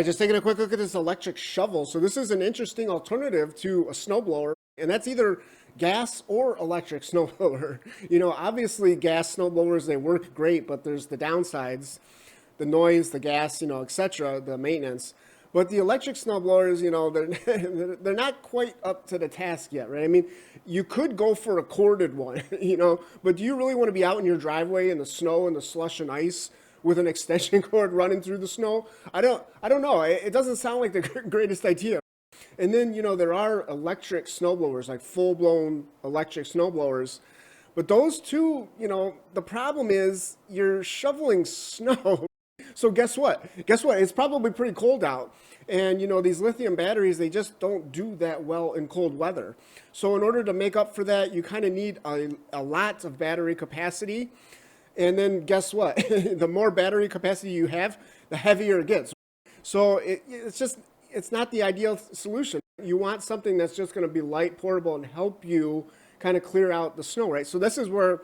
Just taking a quick look at this electric shovel. So this is an interesting alternative to a snowblower, and that's either gas or electric snowblower. Obviously gas snowblowers, they work great, but there's the downsides, the noise, the gas, etc., the maintenance. But the electric snowblowers, they're not quite up to the task yet, right? I mean, you could go for a corded one, but do you really want to be out in your driveway in the snow and the slush and ice with an extension cord running through the snow? I don't know. It doesn't sound like the greatest idea. And then, there are electric snowblowers, like full-blown electric snowblowers. But those two, the problem is you're shoveling snow. So guess what? It's probably pretty cold out. And, these lithium batteries, they just don't do that well in cold weather. So in order to make up for that, you kind of need a lot of battery capacity. And then guess what? The more battery capacity you have, the heavier it gets. So it's not the ideal solution. You want something that's just going to be light, portable, and help you kind of clear out the snow, right? So this is where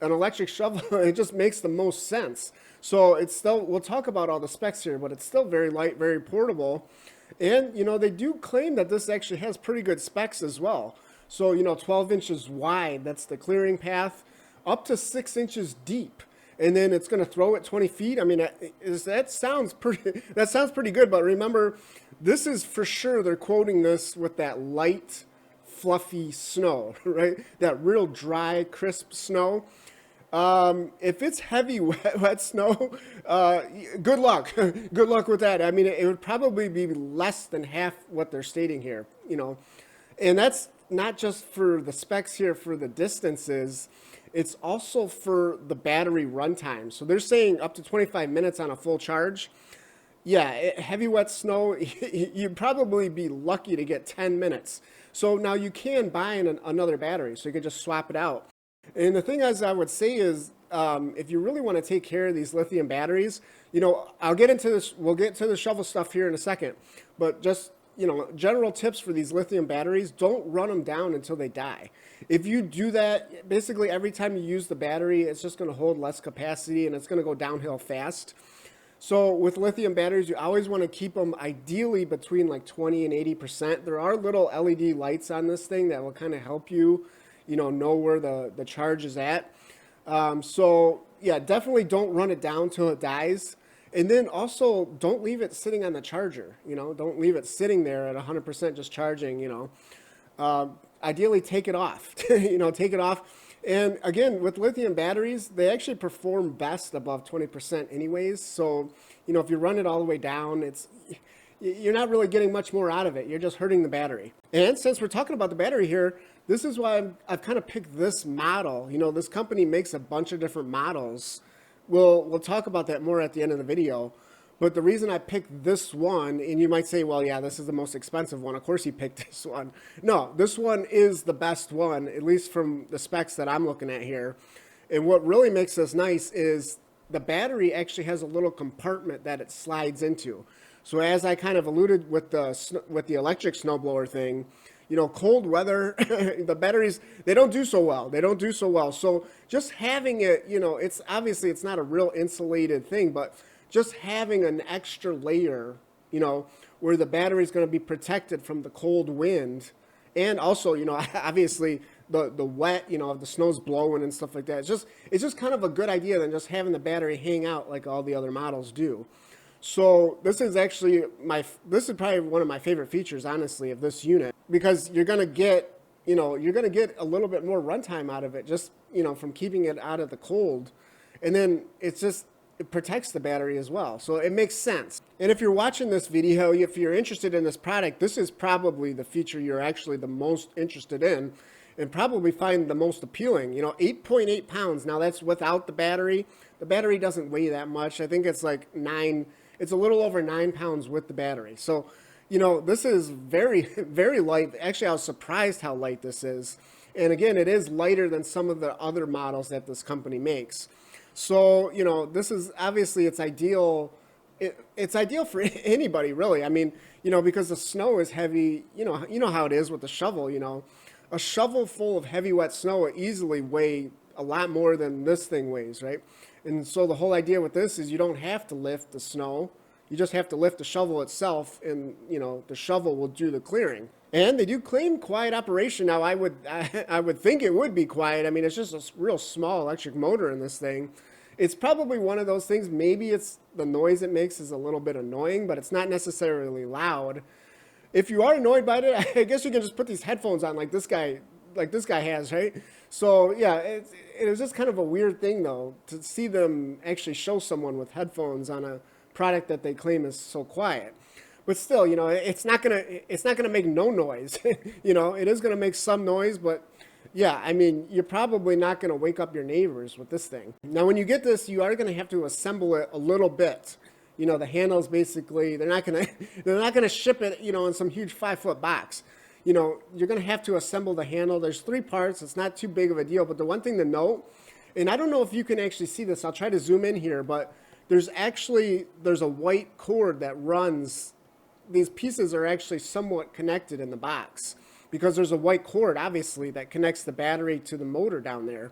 an electric shovel, it just makes the most sense. So it's still, we'll talk about all the specs here, but it's still very light, very portable. And, they do claim that this actually has pretty good specs as well. So, 12 inches wide, that's the clearing path, up to 6 inches deep. And then it's going to throw it 20 feet. I mean, that sounds pretty good. But remember, this is for sure, they're quoting this with that light, fluffy snow, right? That real dry, crisp snow. If it's heavy, wet snow, good luck. Good luck with that. I mean, it would probably be less than half what they're stating here, And that's not just for the specs here for the distances. It's also for the battery runtime. So they're saying up to 25 minutes on a full charge. Yeah, heavy wet snow, you'd probably be lucky to get 10 minutes. So now you can buy another battery, so you can just swap it out. And the thing as I would say is, if you really want to take care of these lithium batteries, I'll get into this, we'll get to the shovel stuff here in a second, but just, general tips for these lithium batteries, don't run them down until they die. If you do that, basically every time you use the battery, it's just going to hold less capacity and it's going to go downhill fast. So with lithium batteries, you always want to keep them ideally between like 20 and 80%. There are little LED lights on this thing that will kind of help you, know where the charge is at. So yeah, definitely don't run it down till it dies. And then also don't leave it sitting on the charger, don't leave it sitting there at 100% just charging, ideally take it off, take it off. And again, with lithium batteries, they actually perform best above 20% anyways. So, if you run it all the way down, you're not really getting much more out of it. You're just hurting the battery. And since we're talking about the battery here, this is why I've kind of picked this model. This company makes a bunch of different models. We'll talk about that more at the end of the video. But the reason I picked this one, and you might say, well, yeah, this is the most expensive one. Of course you picked this one. No, this one is the best one, at least from the specs that I'm looking at here. And what really makes this nice is the battery actually has a little compartment that it slides into. So as I kind of alluded with the electric snowblower thing, cold weather, the batteries, they don't do so well. So just having it, it's obviously it's not a real insulated thing, but just having an extra layer, where the battery is going to be protected from the cold wind. And also, obviously the wet, if the snow's blowing and stuff like that. It's just kind of a good idea than just having the battery hang out like all the other models do. So this is actually this is probably one of my favorite features, honestly, of this unit, because you're going to get, a little bit more runtime out of it just, from keeping it out of the cold. And then it protects the battery as well. So it makes sense. And if you're watching this video, if you're interested in this product, this is probably the feature you're actually the most interested in and probably find the most appealing. 8.8 pounds. Now that's without the battery. The battery doesn't weigh that much. I think it's like it's a little over 9 pounds with the battery. So, this is very, very light. Actually, I was surprised how light this is. And again, it is lighter than some of the other models that this company makes. So, this is obviously it's ideal. It's ideal for anybody, really. I mean, because the snow is heavy, you know how it is with the shovel, a shovel full of heavy wet snow will easily weigh a lot more than this thing weighs, right? And so the whole idea with this is you don't have to lift the snow. You just have to lift the shovel itself, and the shovel will do the clearing. And they do claim quiet operation. Now, I would think it would be quiet. I mean, it's just a real small electric motor in this thing. It's probably one of those things. Maybe it's the noise it makes is a little bit annoying, but it's not necessarily loud. If you are annoyed by it, I guess you can just put these headphones on like this guy has, right? So yeah, it was just kind of a weird thing though to see them actually show someone with headphones on a product that they claim is so quiet. But still, it's not gonna make no noise. It is gonna make some noise, but yeah, I mean, you're probably not gonna wake up your neighbors with this thing. Now, when you get this, you are gonna have to assemble it a little bit. The handles basically, they're not gonna ship it, in some huge 5-foot box. You're gonna have to assemble the handle. There's 3 parts. It's not too big of a deal. But the one thing to note, and I don't know if you can actually see this. I'll try to zoom in here, but there's a white cord that runs. These pieces are actually somewhat connected in the box because there's a white cord, obviously, that connects the battery to the motor down there.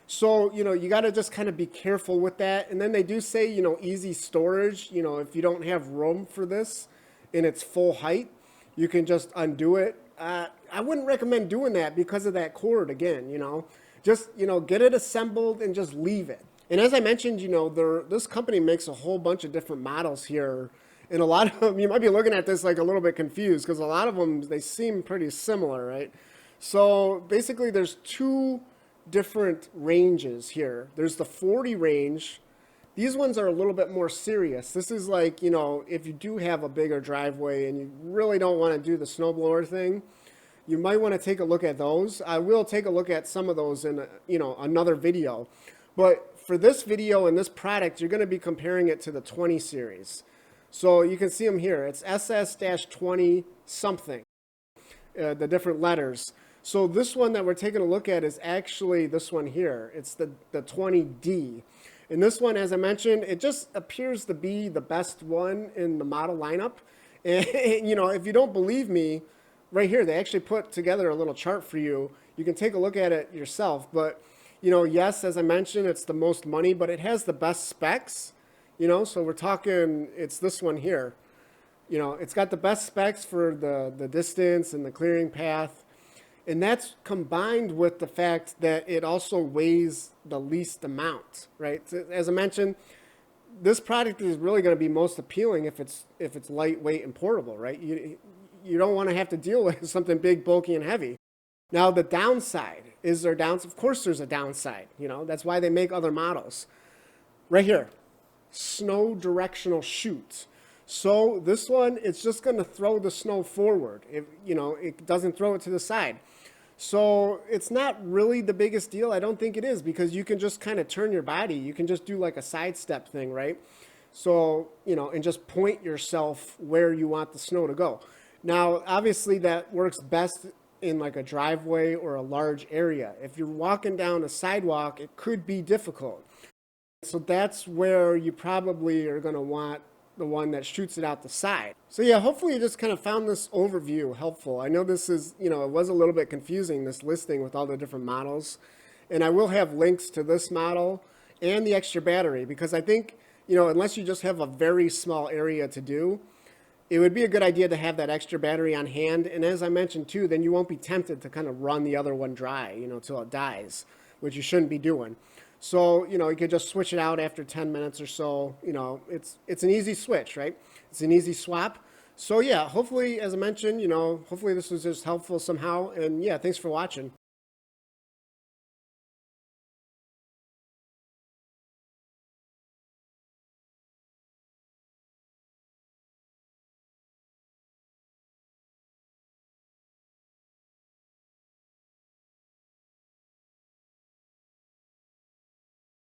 So, you got to just kind of be careful with that. And then they do say, easy storage. If you don't have room for this in its full height, you can just undo it. I wouldn't recommend doing that because of that cord again, Just, get it assembled and just leave it. And as I mentioned, this company makes a whole bunch of different models here. And a lot of them, you might be looking at this like a little bit confused because a lot of them, they seem pretty similar, right? So basically there's 2 different ranges here. There's the 40 range. These ones are a little bit more serious. This is like, if you do have a bigger driveway and you really don't want to do the snowblower thing, you might want to take a look at those. I will take a look at some of those in, another video. But for this video and this product, you're going to be comparing it to the 20 series. So you can see them here. It's SS-20 something, the different letters. So this one that we're taking a look at is actually this one here. It's the 20D. And this one, as I mentioned, it just appears to be the best one in the model lineup. And, if you don't believe me, right here, they actually put together a little chart for you. You can take a look at it yourself. But, yes, as I mentioned, it's the most money, but it has the best specs. So we're talking, it's this one here. It's got the best specs for the distance and the clearing path. And that's combined with the fact that it also weighs the least amount, right? So as I mentioned, this product is really going to be most appealing if it's lightweight and portable, right? You don't want to have to deal with something big, bulky, and heavy. Now, the downside, is there downside? Of course there's a downside. That's why they make other models. Right here. Snow directional chute. So this one, it's just going to throw the snow forward. It doesn't throw it to the side. So it's not really the biggest deal. I don't think it is because you can just kind of turn your body. You can just do like a sidestep thing, right? So, and just point yourself where you want the snow to go. Now, obviously that works best in like a driveway or a large area. If you're walking down a sidewalk, it could be difficult. So that's where you probably are going to want the one that shoots it out the side. So yeah, hopefully you just kind of found this overview helpful. I know this is, it was a little bit confusing, this listing with all the different models. And I will have links to this model and the extra battery because I think, unless you just have a very small area to do, it would be a good idea to have that extra battery on hand. And as I mentioned too, then you won't be tempted to kind of run the other one dry, till it dies, which you shouldn't be doing. So, you could just switch it out after 10 minutes or so. It's an easy switch, right? It's an easy swap. So yeah, hopefully, as I mentioned, hopefully this was just helpful somehow. And yeah, thanks for watching.